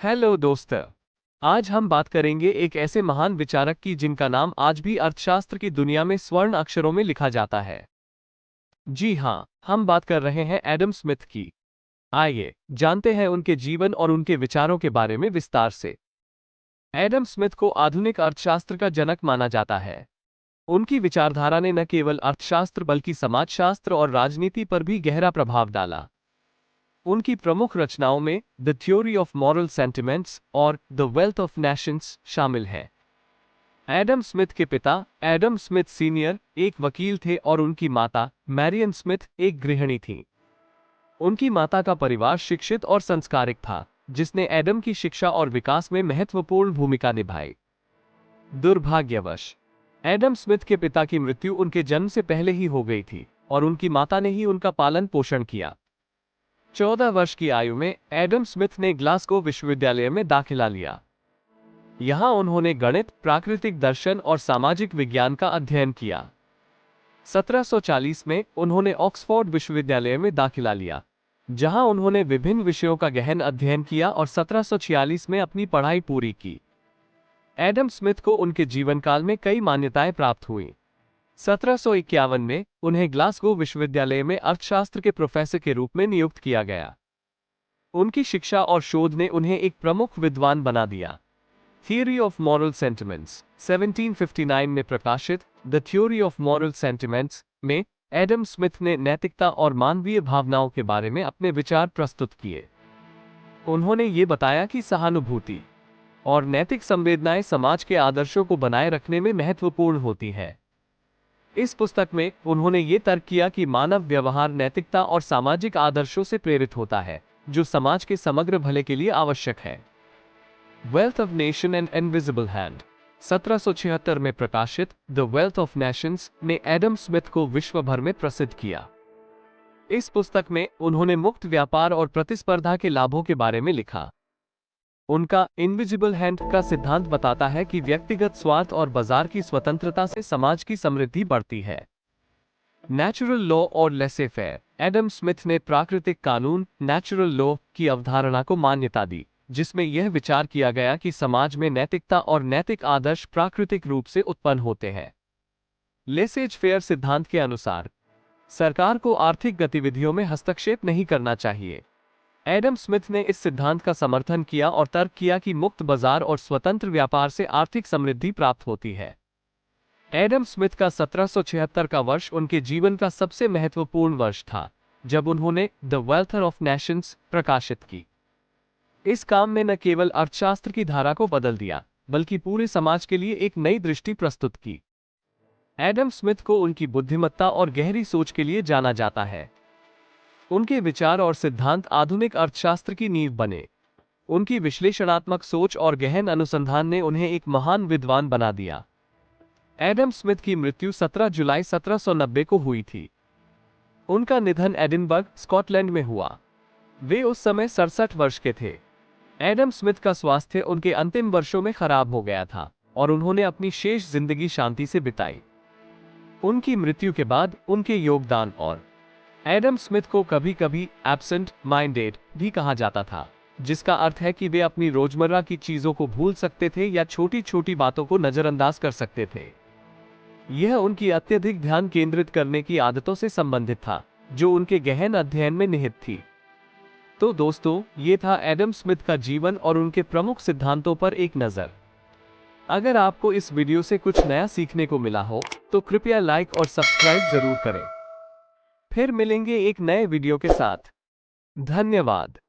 Hello दोस्त। आज हम बात करेंगे एक ऐसे महान विचारक की जिनका नाम आज भी अर्थशास्त्र की दुनिया में स्वर्ण अक्षरों में लिखा जाता है। जी हाँ, हम बात कर रहे हैं एडम स्मिथ की। आइए जानते हैं उनके जीवन और उनके विचारों के बारे में विस्तार से। एडम स्मिथ को आधुनिक अर्थशास्त्र का जनक माना जाता है। उनकी विचारधारा ने न केवल अर्थशास्त्र बल्कि समाजशास्त्र और राजनीति पर भी गहरा प्रभाव डाला। उनकी प्रमुख रचनाओं में the theory of moral sentiments और द वेल्थ ऑफ नेशंस शामिल हैं। एडम स्मिथ के पिता एडम स्मिथ सीनियर एक वकील थे और उनकी माता मैरियन स्मिथ एक गृहिणी थी। उनकी माता का परिवार शिक्षित और संस्कारिक था, जिसने एडम की शिक्षा और विकास में महत्वपूर्ण भूमिका निभाई। दुर्भाग्यवश एडम स्मिथ के पिता की मृत्यु उनके जन्म से पहले ही हो गई थी और उनकी माता ने ही उनका पालन पोषण किया। 14 वर्ष की आयु में एडम स्मिथ ने ग्लासगो विश्वविद्यालय में दाखिला लिया। यहां उन्होंने गणित, प्राकृतिक दर्शन और सामाजिक विज्ञान का अध्ययन किया। 1740 में उन्होंने ऑक्सफोर्ड विश्वविद्यालय में दाखिला लिया, जहां उन्होंने विभिन्न विषयों का गहन अध्ययन किया और 1746 में अपनी पढ़ाई पूरी की। एडम स्मिथ को उनके जीवनकाल में कई मान्यताएं प्राप्त हुईं। 1751 में उन्हें ग्लासगो विश्वविद्यालय में अर्थशास्त्र के प्रोफेसर के रूप में नियुक्त किया गया। उनकी शिक्षा और शोध ने उन्हें एक प्रमुख विद्वान बना दिया। थियरी ऑफ मॉरल सेंटिमेंट्स 1759 में प्रकाशित the theory of moral sentiments में एडम स्मिथ ने नैतिकता और मानवीय भावनाओं के बारे में अपने विचार प्रस्तुत किए। उन्होंने ये बताया कि सहानुभूति और नैतिक संवेदनाएं समाज के आदर्शों को बनाए रखने में महत्वपूर्ण होती है। इस पुस्तक में उन्होंने ये तर्क किया कि मानव व्यवहार नैतिकता और सामाजिक आदर्शों से प्रेरित होता है, जो समाज के समग्र भले के लिए आवश्यक है। Wealth of nation and invisible hand 1776 में प्रकाशित द वेल्थ ऑफ नेशंस ने एडम स्मिथ को विश्व भर में प्रसिद्ध किया। इस पुस्तक में उन्होंने मुक्त व्यापार और प्रतिस्पर्धा के लाभों के बारे में लिखा। उनका इनविजिबल हैंड का सिद्धांत बताता है कि व्यक्तिगत स्वार्थ और बाजार की स्वतंत्रता से समाज की समृद्धि बढ़ती है। नेचुरल लॉ और लेसे फेयर एडम स्मिथ ने प्राकृतिक कानून नेचुरल लॉ की अवधारणा को मान्यता दी, जिसमें यह विचार किया गया कि समाज में नैतिकता और नैतिक आदर्श प्राकृतिक रूप से उत्पन्न होते हैं। लेसेज फेयर सिद्धांत के अनुसार सरकार को आर्थिक गतिविधियों में हस्तक्षेप नहीं करना चाहिए। एडम स्मिथ ने इस सिद्धांत का समर्थन किया और तर्क किया कि मुक्त बाजार और स्वतंत्र व्यापार से आर्थिक समृद्धि प्राप्त होती है। एडम स्मिथ का 1776 का वर्ष उनके जीवन का सबसे महत्वपूर्ण वर्ष था, जब उन्होंने द वेल्थ ऑफ नेशंस प्रकाशित की। इस काम ने न केवल अर्थशास्त्र की धारा को बदल दिया, बल्कि पूरे समाज के लिए एक नई दृष्टि प्रस्तुत की। एडम स्मिथ को उनकी बुद्धिमत्ता और गहरी सोच के लिए जाना जाता है। उनके विचार और सिद्धांत आधुनिक अर्थशास्त्र की नींव बने। उनकी विश्लेषणात्मक सोच और गहन अनुसंधान ने उन्हें एक महान विद्वान बना दिया। एडम स्मिथ की मृत्यु 17 जुलाई 1790 को हुई थी। उनका निधन एडिनबर्ग, स्कॉटलैंड में हुआ। वे उस समय 67 वर्ष के थे। एडम स्मिथ का स्वास्थ्य उनके अंतिम वर्षों में खराब हो गया था और उन्होंने अपनी शेष जिंदगी शांति से बिताई। उनकी मृत्यु के बाद उनके योगदान और एडम स्मिथ को कभी कभी एब्सेंट माइंडेड भी कहा जाता था, जिसका अर्थ है कि वे अपनी रोजमर्रा की चीजों को भूल सकते थे या छोटी छोटी बातों को नजरअंदाज कर सकते थे। यह उनकी अत्यधिक ध्यान केंद्रित करने की आदतों से संबंधित था, जो उनके गहन अध्ययन में निहित थी। तो दोस्तों, ये था एडम स्मिथ का जीवन और उनके प्रमुख सिद्धांतों पर एक नजर। अगर आपको इस वीडियो से कुछ नया सीखने को मिला हो, तो कृपया लाइक और सब्सक्राइब जरूर करें। फिर मिलेंगे एक नए वीडियो के साथ। धन्यवाद।